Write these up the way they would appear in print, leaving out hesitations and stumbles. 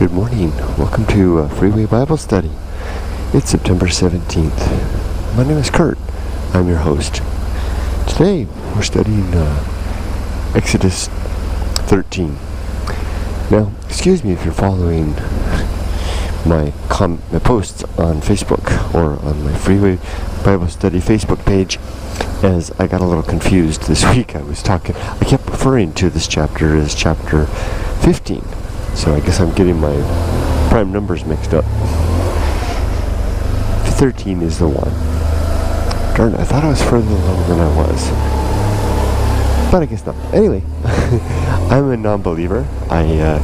Good morning. Welcome to Freeway Bible Study. It's September 17th. My name is Kurt. I'm your host. Today we're studying Exodus 13. Now, excuse me if you're following my posts on Facebook or on my Freeway Bible Study Facebook page, as I got a little confused this week. I kept referring to this chapter as chapter 15. So I guess I'm getting my prime numbers mixed up. 13 is the one. Darn, I thought I was further along than I was. But I guess not. Anyway, I'm a non-believer. I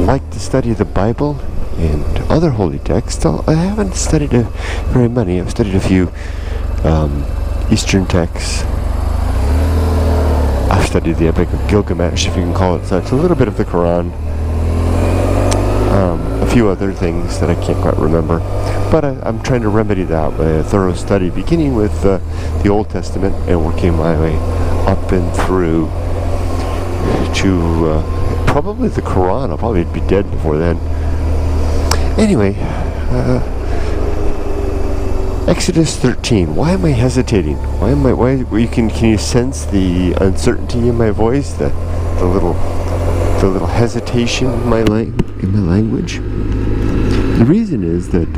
like to study the Bible and other holy texts. I haven't studied very many. I've studied a few Eastern texts. I've studied the Epic of Gilgamesh, if you can call it such, a little bit of the Quran, a few other things that I can't quite remember, but I'm trying to remedy that by a thorough study, beginning with the Old Testament and working my way up and through to probably the Quran. I'll probably be dead before then. Anyway, Exodus 13. Why am I hesitating? Can you sense the uncertainty in my voice, the little hesitation in my language? The reason is that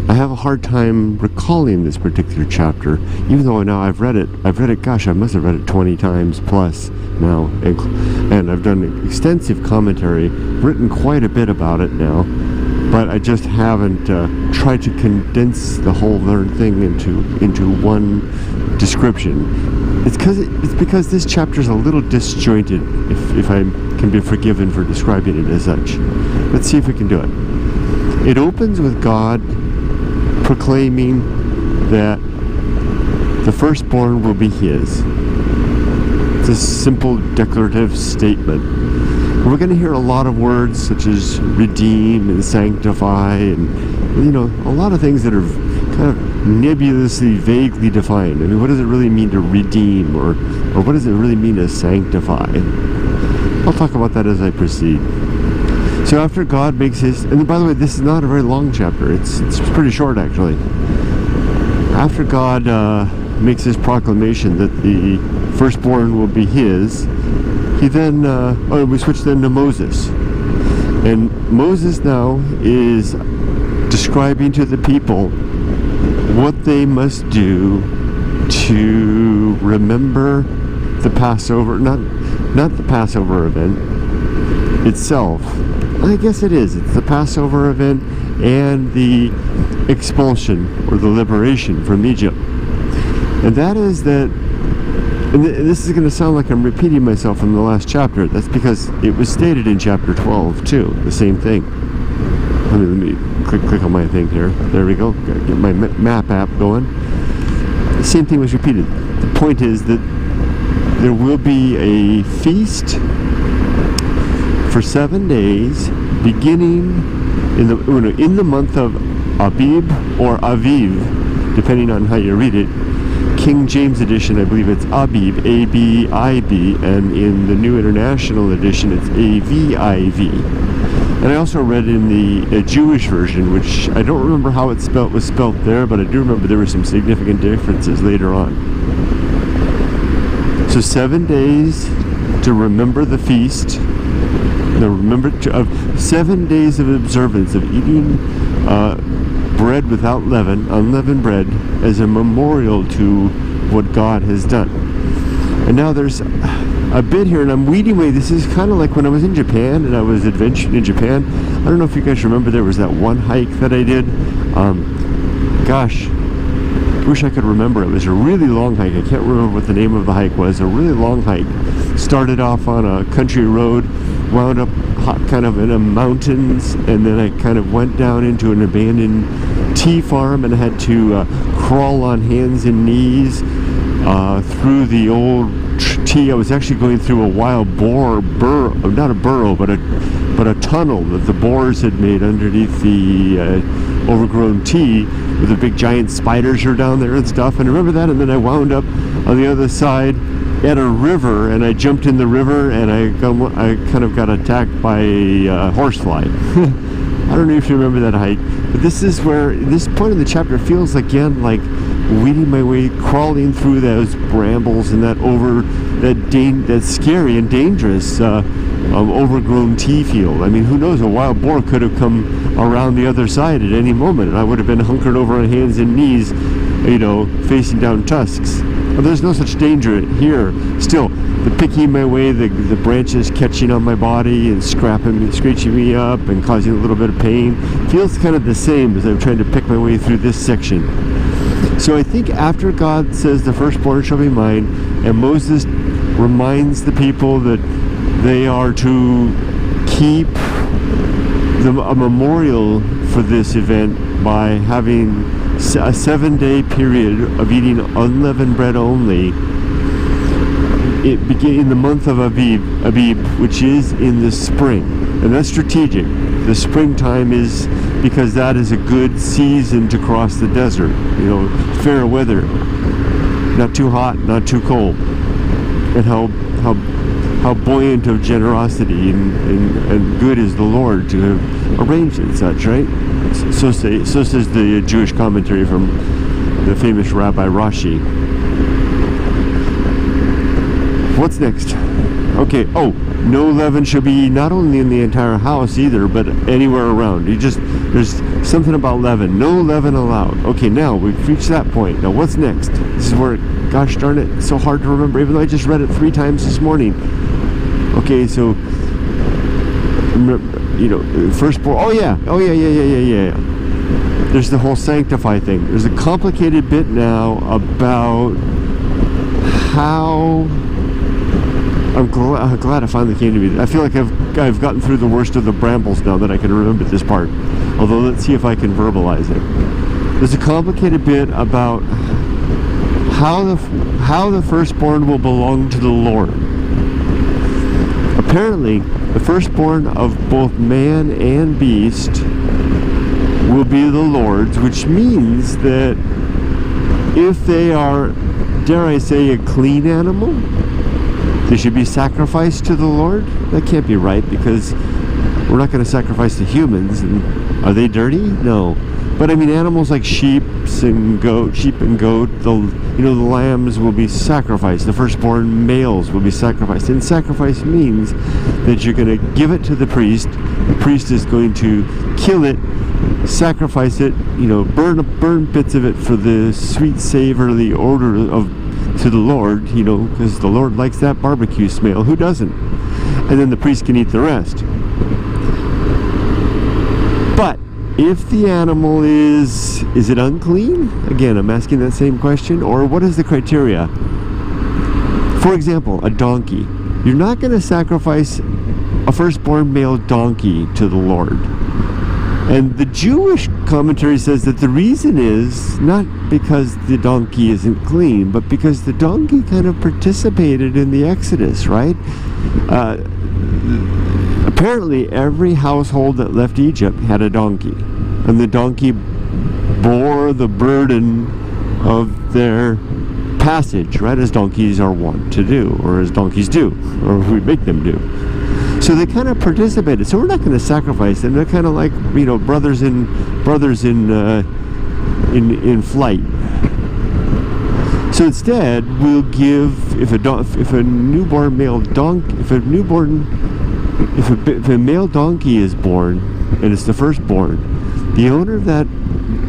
I have a hard time recalling this particular chapter, even though now I've read it. Gosh, I must have read it 20 times plus now, and I've done extensive commentary, written quite a bit about it now. But I just haven't tried to condense the whole learned thing into one description. It's because this chapter is a little disjointed, if I can be forgiven for describing it as such. Let's see if we can do it. It opens with God proclaiming that the firstborn will be his. It's a simple declarative statement. We're going to hear a lot of words such as redeem and sanctify and, a lot of things that are kind of nebulously, vaguely defined. I mean, what does it really mean to redeem or what does it really mean to sanctify? I'll talk about that as I proceed. So after God makes his, and by the way, this is not a very long chapter. It's pretty short, actually. After God makes his proclamation that the firstborn will be his, he then, we switch then to Moses. And Moses now is describing to the people what they must do to remember the Passover, not the Passover event itself. I guess it is. It's the Passover event and the expulsion or the liberation from Egypt. And that is that. And this is going to sound like I'm repeating myself from the last chapter. That's because it was stated in chapter 12 too. The same thing. Let me click on my thing here. There we go. Gotta get my map app going. The same thing was repeated. The point is that there will be a feast for 7 days, beginning in the month of Abib or Aviv, depending on how you read it. King James edition, I believe it's Abib, A-B-I-B, and in the New International edition, it's A-V-I-V. And I also read in the Jewish version, which I don't remember how it was spelt there, but I do remember there were some significant differences later on. So 7 days to remember the feast, 7 days of observance of eating bread without leaven, unleavened bread, as a memorial to what God has done. And now there's a bit here, and I'm weeding away. This is kind of like when I was in Japan, and I was adventuring in Japan. I don't know if you guys remember, there was that one hike that I did. Gosh, I wish I could remember. It was a really long hike. I can't remember what the name of the hike was. A really long hike. Started off on a country road, wound up kind of in the mountains, and then I kind of went down into an abandoned tea farm and had to crawl on hands and knees through the old tea. I was actually going through a wild not a burrow, but a tunnel that the boars had made underneath the overgrown tea, where the big giant spiders are down there and stuff. And I remember that, and then I wound up on the other side at a river, and I jumped in the river, and I kind of got attacked by a horsefly. I don't know if you remember that hike, but this is where this point in the chapter feels again like weeding my way, crawling through those brambles and that scary and dangerous overgrown tea field. I mean, who knows? A wild boar could have come around the other side at any moment, and I would have been hunkered over on hands and knees, facing down tusks. But there's no such danger here. Still, the picking my way, the branches catching on my body and scratching me up and causing a little bit of pain feels kind of the same as I'm trying to pick my way through this section. So I think after God says the firstborn shall be mine, and Moses reminds the people that they are to keep a memorial for this event by having a 7-day period of eating unleavened bread only. It began in the month of Abib, which is in the spring, and that's strategic. The springtime is because that is a good season to cross the desert. Fair weather, not too hot, not too cold, and how buoyant of generosity and good is the Lord to have arranged it such, right? So says the Jewish commentary from the famous Rabbi Rashi. What's next? Okay, no leaven shall be not only in the entire house either, but anywhere around. There's something about leaven. No leaven allowed. Okay, now we've reached that point. Now what's next? This is where, gosh darn it, it's so hard to remember, even though I just read it 3 times this morning. Okay, so, firstborn. Oh yeah. There's the whole sanctify thing. There's a complicated bit now about how. I'm glad I finally came to me. I feel like I've gotten through the worst of the brambles now that I can remember this part. Although let's see if I can verbalize it. There's a complicated bit about how the firstborn will belong to the Lord. Apparently, the firstborn of both man and beast will be the Lord's, which means that if they are, dare I say, a clean animal, they should be sacrificed to the Lord. That can't be right, because we're not going to sacrifice to humans. And are they dirty? No. But I mean, animals like sheep and goat, the lambs will be sacrificed. The firstborn males will be sacrificed. And sacrifice means that you're going to give it to the priest. The priest is going to kill it, sacrifice it, burn bits of it for the sweet savor, the odor to the Lord, because the Lord likes that barbecue smell. Who doesn't? And then the priest can eat the rest. But if the animal is it unclean? Again, I'm asking that same question. Or what is the criteria? For example, a donkey. You're not going to sacrifice a firstborn male donkey to the Lord. And the Jewish commentary says that the reason is not because the donkey isn't clean, but because the donkey kind of participated in the Exodus, right? Apparently, every household that left Egypt had a donkey. And the donkey bore the burden of their passage, right? As donkeys are wont to do, or as donkeys do, or we make them do. So they kind of participated. So we're not going to sacrifice them. They're kind of like, brothers in flight. So instead, we'll give if a male donkey is born, and it's the firstborn, the owner of that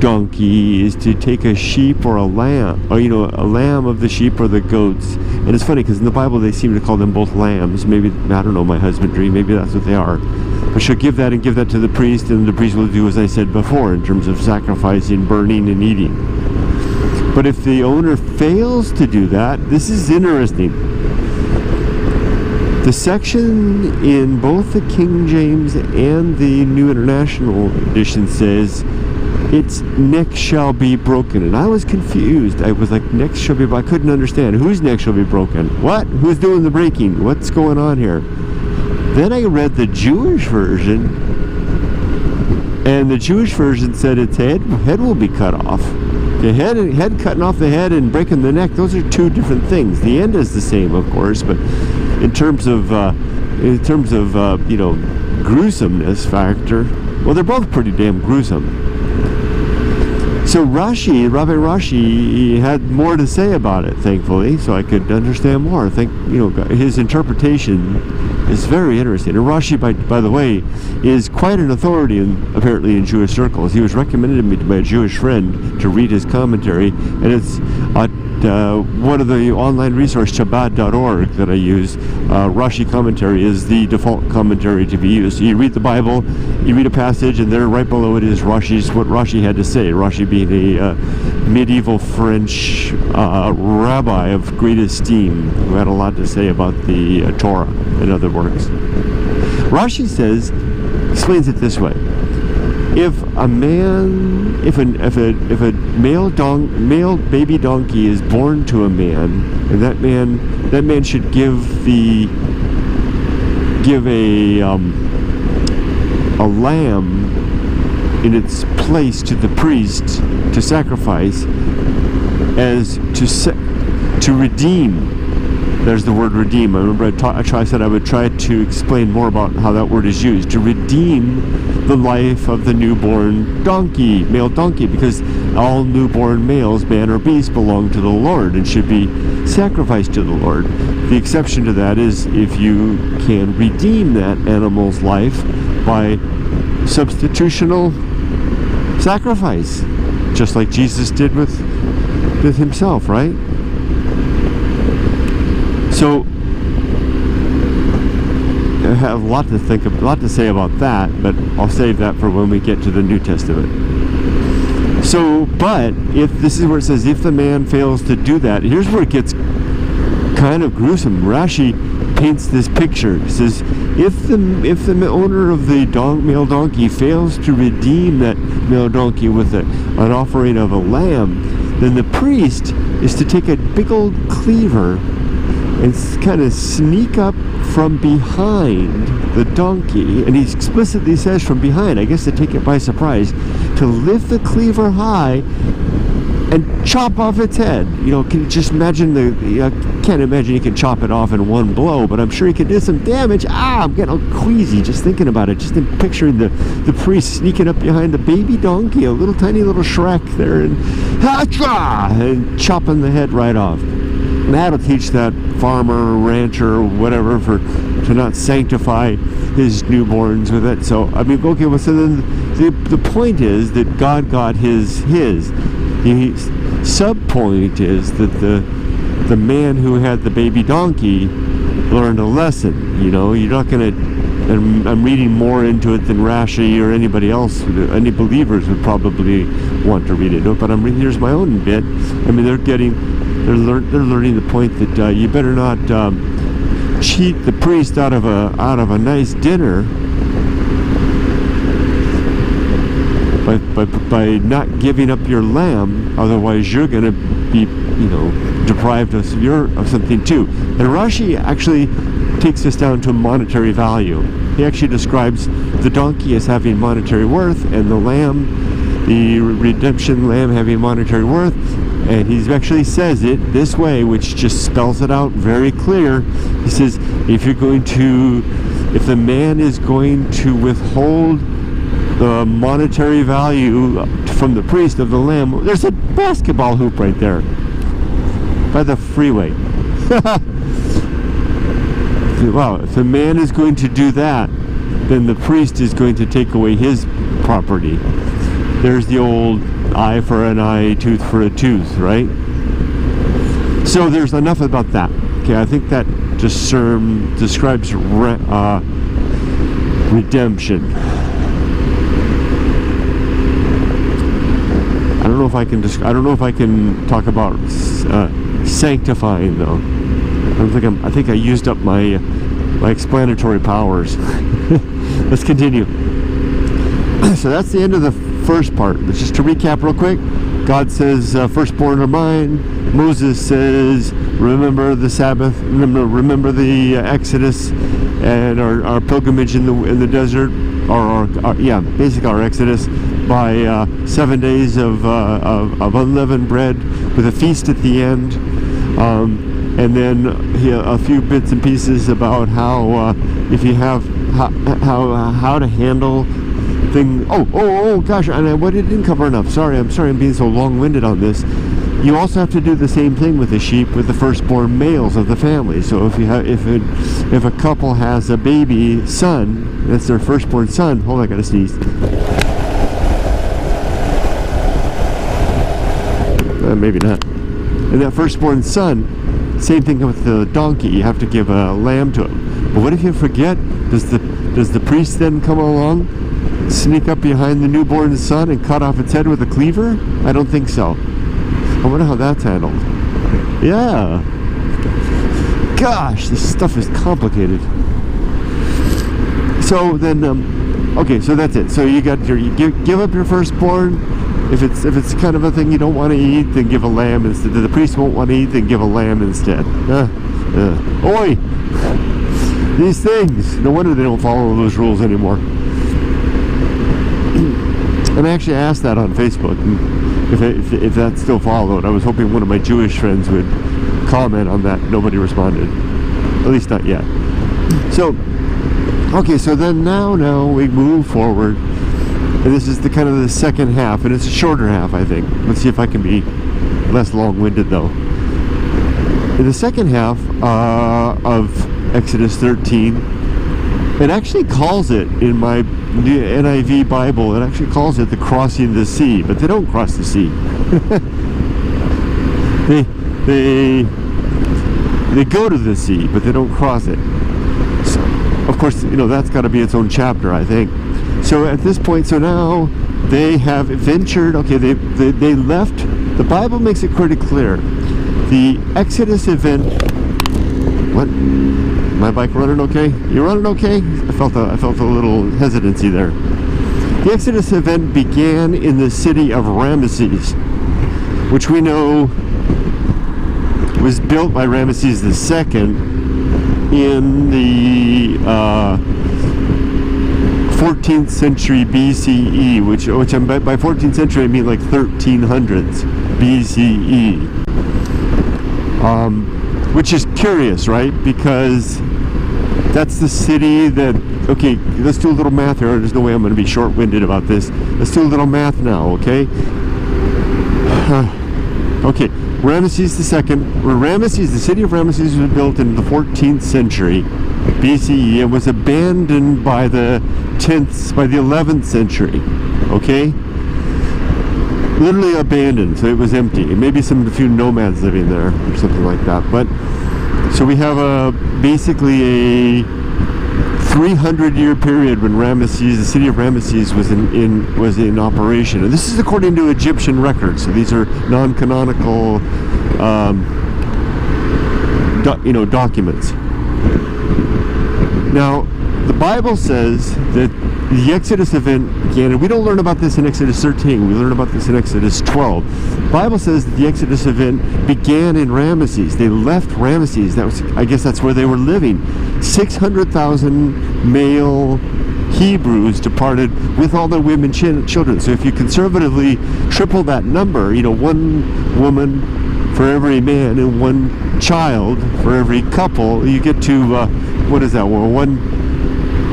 donkey is to take a sheep or a lamb, or a lamb of the sheep or the goats. And it's funny because in the Bible they seem to call them both lambs. Maybe, I don't know, my husbandry, maybe that's what they are. But she'll give that to the priest, and the priest will do as I said before in terms of sacrificing, burning, and eating. But if the owner fails to do that, this is interesting. The section in both the King James and the New International Edition says, its neck shall be broken. And I was confused. I was like, neck shall be broken. I couldn't understand. Whose neck shall be broken? What? Who's doing the breaking? What's going on here? Then I read the Jewish version, and the Jewish version said its head will be cut off. The head cutting off the head and breaking the neck, those are two different things. The end is the same, of course, but in terms of gruesomeness factor, well, they're both pretty damn gruesome. So Rabbi Rashi had more to say about it, thankfully, so I could understand more. His interpretation is very interesting. And Rashi, by the way, is quite an authority apparently in Jewish circles. He was recommended to me by a Jewish friend to read his commentary, and it's one of the online resource, Chabad.org, that I use. Rashi Commentary is the default commentary to be used. So you read the Bible, you read a passage, and there right below it is what Rashi had to say. Rashi being a medieval French rabbi of great esteem who had a lot to say about the Torah and other works. Rashi explains it this way. If a male baby donkey is born to a man, and that man should give a lamb in its place to the priest to sacrifice as to redeem. There's the word redeem. I remember I said I would try to explain more about how that word is used. To redeem the life of the newborn donkey, male donkey, because all newborn males, man or beast, belong to the Lord and should be sacrificed to the Lord. The exception to that is if you can redeem that animal's life by substitutional sacrifice, just like Jesus did with himself, right? So I have a lot to say about that, but I'll save that for when we get to the New Testament. So, but if this is where it says, if the man fails to do that, here's where it gets kind of gruesome. Rashi paints this picture. He says, if the owner of the male donkey fails to redeem that male donkey with an offering of a lamb, then the priest is to take a big old cleaver and kind of sneak up from behind the donkey, and he explicitly says from behind, I guess to take it by surprise, to lift the cleaver high and chop off its head. Can you just imagine I can't imagine he can chop it off in one blow, but I'm sure he could do some damage. I'm getting all queasy just thinking about it, just in picturing the priest sneaking up behind the baby donkey, a little tiny little Shrek there, and chopping the head right off. And that'll teach that farmer, rancher, whatever, to not sanctify his newborns with it. So, so then the point is that God got his. The sub-point is that the man who had the baby donkey learned a lesson. You're not going to, and I'm reading more into it than Rashi or anybody else, any believers would probably want to read it. But here's my own bit. They're learning the point that you better not cheat the priest out of a nice dinner by not giving up your lamb. Otherwise, you're going to be deprived of something too. And Rashi actually takes this down to monetary value. He actually describes the donkey as having monetary worth, and the lamb, the redemption lamb, having monetary worth. And he actually says it this way, which just spells it out very clear. He says, if the man is going to withhold the monetary value from the priest of the lamb, there's a basketball hoop right there by the freeway. Wow, if the man is going to do that, then the priest is going to take away his property. There's the old eye for an eye, tooth for a tooth, right? So there's enough about that. Okay, I think that just describes redemption. I don't know if I can talk about sanctifying though. I think I used up my explanatory powers. Let's continue. So that's the end of the first part. But just to recap real quick, God says, firstborn are mine. Moses says, remember the Sabbath, remember the Exodus and our pilgrimage in the desert, basically our Exodus. by 7 days of unleavened bread with a feast at the end, and then a few bits and pieces about how if you have how to handle things. Oh gosh, and I didn't cover enough. Sorry, I'm being so long-winded on this. You also have to do the same thing with the sheep, with the firstborn males of the family. So if a couple has a baby son, that's their firstborn son. Hold on, I gotta sneeze. Maybe not. And that firstborn son, same thing with the donkey. You have to give a lamb to him. But what if you forget? Does the priest then come along, sneak up behind the newborn son, and cut off its head with a cleaver? I don't think so. I wonder how that's handled. Yeah. Gosh, this stuff is complicated. So then, okay, so that's it. So you give up your firstborn. If it's kind of a thing you don't want to eat, then give a lamb instead. The priest won't want to eat, then give a lamb instead. Oi! These things. No wonder they don't follow those rules anymore. And I actually asked that on Facebook, if that's still followed. I was hoping one of my Jewish friends would comment on that. Nobody responded. At least not yet. So, okay, so then now we move forward. And this is the kind of the second half, and it's a shorter half, I think. Let's see if I can be less long-winded, though. In the second half of Exodus 13, it actually calls it, in my NIV Bible, it actually calls it the crossing of the sea, but they don't cross the sea. they go to the sea, but they don't cross it. So, of course, that's got to be its own chapter, I think. So at this point, so now they have ventured, okay, they left. The Bible makes it pretty clear. The Exodus event, what? My bike running okay? You running okay? I felt a little hesitancy there. The Exodus event began in the city of Ramesses, which we know was built by Ramesses II in the 14th century BCE, which by 14th century I mean like 1300s BCE, which is curious, right? Because that's the city that, okay, let's do a little math here. There's no way I'm going to be short-winded about this. Let's do a little math now, okay? Okay, Ramesses II, the city of Ramesses was built in the 14th century BCE and was abandoned by the 11th century, okay? Literally abandoned, so it was empty. Maybe a few nomads living there or something like that. But so we have basically a 300-year period when Ramesses, the city of Ramesses, was in operation, and this is according to Egyptian records. So these are non-canonical, documents. Now, the Bible says that the Exodus event began, and we don't learn about this in Exodus 13, we learn about this in Exodus 12. The Bible says that the Exodus event began in Ramesses. They left Ramesses. I guess that's where they were living. 600,000 male Hebrews departed with all their women children. So if you conservatively triple that number, one woman for every man and one child for every couple, you get to, what is that? Well,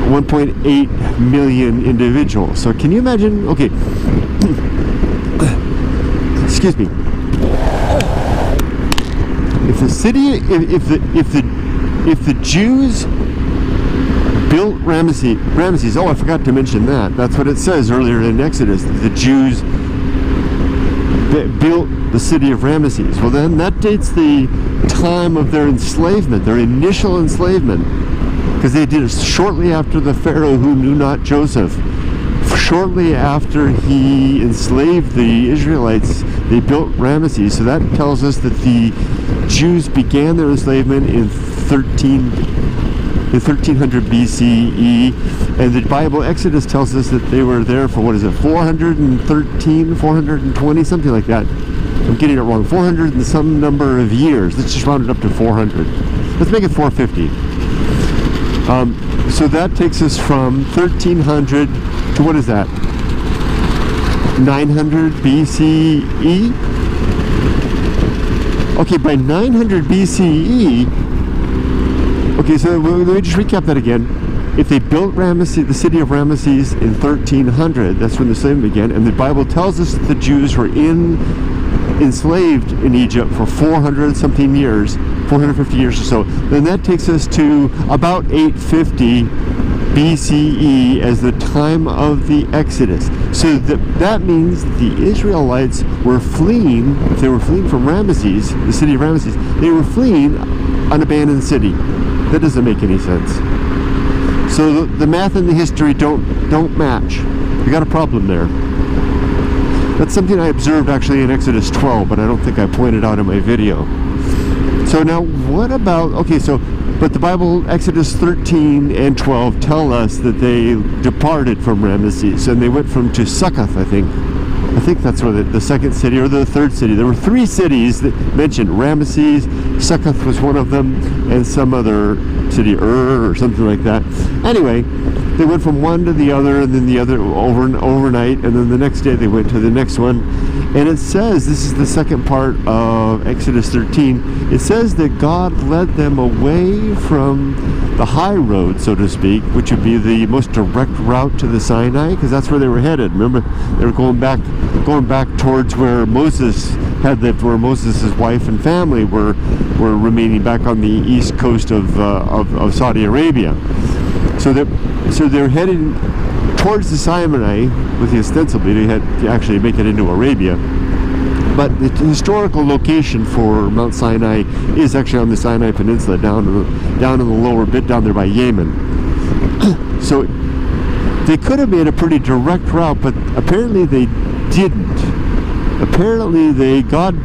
1.8 million individuals. So can you imagine? Okay, excuse me. If the city, if the Jews built Ramesses. Oh, I forgot to mention that. That's what it says earlier in Exodus. The Jews built the city of Ramesses. Well, then that dates the time of their enslavement, their initial enslavement. Because they did it shortly after the Pharaoh who knew not Joseph. Shortly after he enslaved the Israelites, they built Ramesses. So that tells us that the Jews began their enslavement in 1300 BCE, and the Bible Exodus tells us that they were there for, 413, 420, something like that. I'm getting it wrong. 400 and some number of years. Let's just round it up to 400. Let's make it 450. So that takes us from 1300 to, what is that? 900 BCE. Okay, by 900 BCE, okay, so let me just recap that again. If they built Ramesses, the city of Ramesses in 1300, that's when the slavery began, and the Bible tells us that the Jews were enslaved in Egypt for 400-something years, 450 years or so, then that takes us to about 850 BCE as the time of the Exodus. So that means the Israelites were fleeing, if they were fleeing from Ramesses, the city of Ramesses, they were fleeing an abandoned city. That doesn't make any sense. So the math and the history don't match. We got a problem there. That's something I observed actually in Exodus 12, but I don't think I pointed out in my video. So now what about, okay, so, but the Bible, Exodus 13 and 12 tell us that they departed from Ramesses, and they went to Succoth, I think. I think that's where the second city or the third city. There were 3 cities that mentioned Ramesses. Succoth was one of them, and some other city, or something like that. Anyway, they went from one to the other, and then the other overnight, and then the next day they went to the next one. And it says, this is the second part of Exodus 13, it says that God led them away from the high road, so to speak, which would be the most direct route to the Sinai, because that's where they were headed. Remember, they were going back towards where Moses had lived, where Moses' wife and family were remaining back on the east coast of Saudi Arabia. So they're heading towards the Sinai, with the ostensibly they had to actually make it into Arabia. But the historical location for Mount Sinai is actually on the Sinai Peninsula, down in the lower bit down there by Yemen. So they could have made a pretty direct route, but apparently they didn't. Apparently God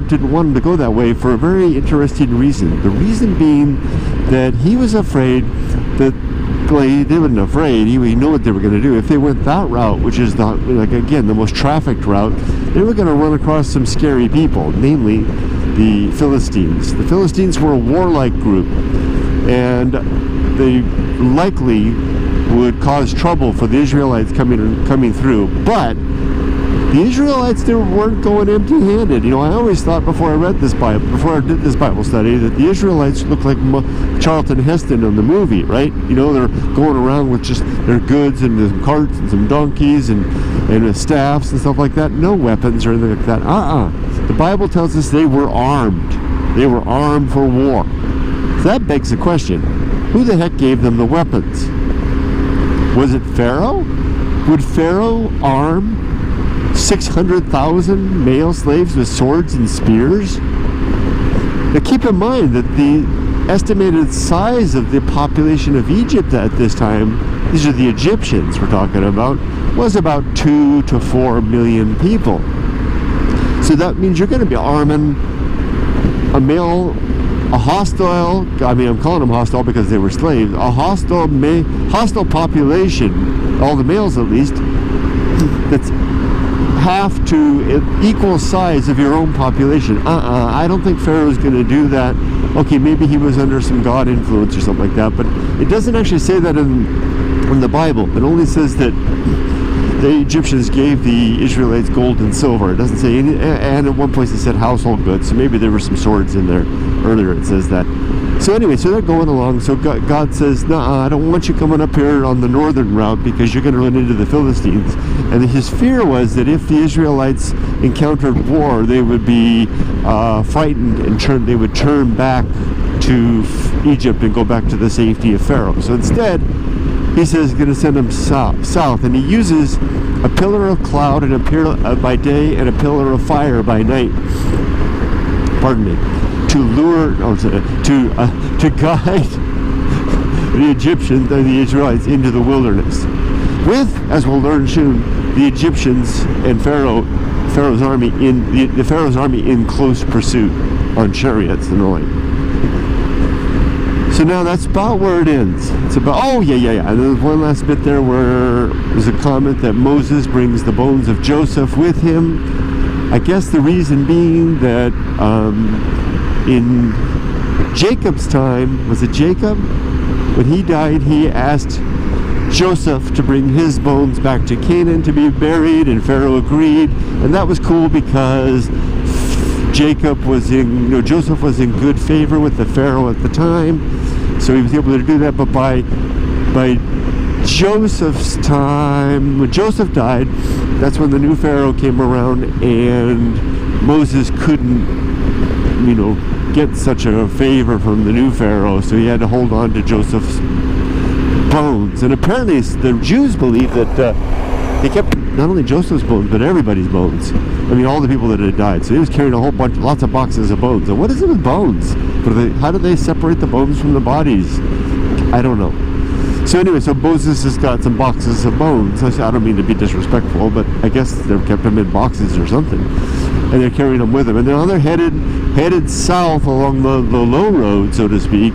didn't want them to go that way for a very interesting reason. The reason being that he was afraid that, well, they weren't afraid. He knew what they were going to do. If they went that route, which is the most trafficked route, they were going to run across some scary people, namely the Philistines. The Philistines were a warlike group, and they likely would cause trouble for the Israelites coming through. But the Israelites, they weren't going empty-handed. You know, I always thought before I did this Bible study, that the Israelites looked like Charlton Heston in the movie, right? You know, they're going around with just their goods and some carts and some donkeys and staffs and stuff like that. No weapons or anything like that. The Bible tells us they were armed. They were armed for war. So that begs the question, who the heck gave them the weapons? Was it Pharaoh? Would Pharaoh arm 600,000 male slaves with swords and spears? Now keep in mind that the estimated size of the population of Egypt at this time, these are the Egyptians we're talking about, was about 2 to 4 million people. So that means you're going to be arming a hostile, I mean, I'm calling them hostile because they were slaves, a hostile population, all the males at least, that's half to equal size of your own population. I don't think Pharaoh's going to do that. Okay, maybe he was under some God influence or something like that, but it doesn't actually say that in the Bible. It only says that the Egyptians gave the Israelites gold and silver. It doesn't say any, and at one place it said household goods, so maybe there were some swords in there. Earlier it says that. So anyway, so they're going along. So God says, "Nah, I don't want you coming up here on the northern route because you're going to run into the Philistines." And his fear was that if the Israelites encountered war, they would be frightened and they would turn back to Egypt and go back to the safety of Pharaoh. So instead, he says he's going to send them south, and he uses a pillar of cloud and a pillar by day and a pillar of fire by night. Pardon me. To guide the Egyptians and the Israelites into the wilderness, with, as we'll learn soon, the Egyptians and Pharaoh's army the Pharaoh's army in close pursuit on chariots and the like. So now that's about where it ends. It's about, and there's one last bit there where there's a comment that Moses brings the bones of Joseph with him. I guess the reason being that in Jacob's time, was it Jacob? When he died, he asked Joseph to bring his bones back to Canaan to be buried, and Pharaoh agreed. And that was cool because Joseph was in good favor with the Pharaoh at the time, so he was able to do that. But by Joseph's time, when Joseph died, that's when the new Pharaoh came around, and Moses couldn't, get such a favor from the new Pharaoh, so he had to hold on to Joseph's bones. And apparently the Jews believed that they kept not only Joseph's bones, but everybody's bones. All the people that had died. So he was carrying a whole bunch, lots of boxes of bones. And what is it with bones? How do they separate the bones from the bodies? I don't know. So anyway, so Moses has got some boxes of bones. I don't mean to be disrespectful, but I guess they've kept them in boxes or something. And they're carrying them with them. And now they're headed south along the low road, so to speak,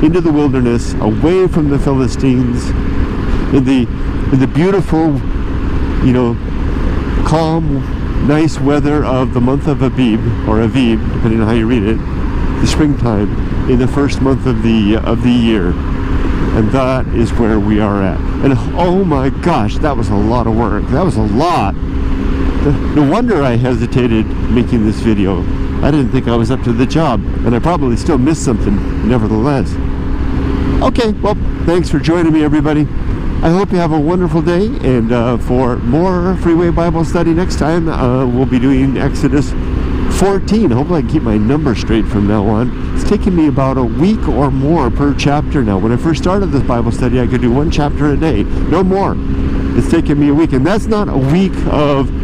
into the wilderness, away from the Philistines, in the beautiful, calm, nice weather of the month of Abib, or Aviv, depending on how you read it, the springtime, in the first month of the year. And that is where we are at. And oh my gosh, that was a lot of work. That was a lot. No wonder I hesitated making this video. I didn't think I was up to the job, and I probably still missed something nevertheless. Okay, well, thanks for joining me, everybody. I hope you have a wonderful day, and for more Freeway Bible study next time, we'll be doing Exodus 14. Hopefully I can keep my numbers straight from now on. It's taken me about a week or more per chapter now. When I first started this Bible study, I could do one chapter a day, no more. It's taken me a week, and that's not a week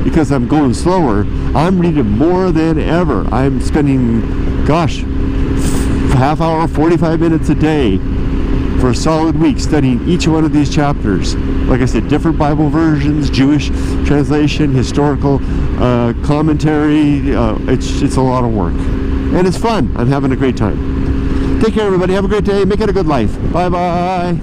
because I'm going slower. I'm reading more than ever. I'm spending, half hour, 45 minutes a day for a solid week studying each one of these chapters. Like I said, different Bible versions, Jewish translation, historical commentary. It's a lot of work, and it's fun. I'm having a great time. Take care, everybody. Have a great day. Make it a good life. Bye-bye.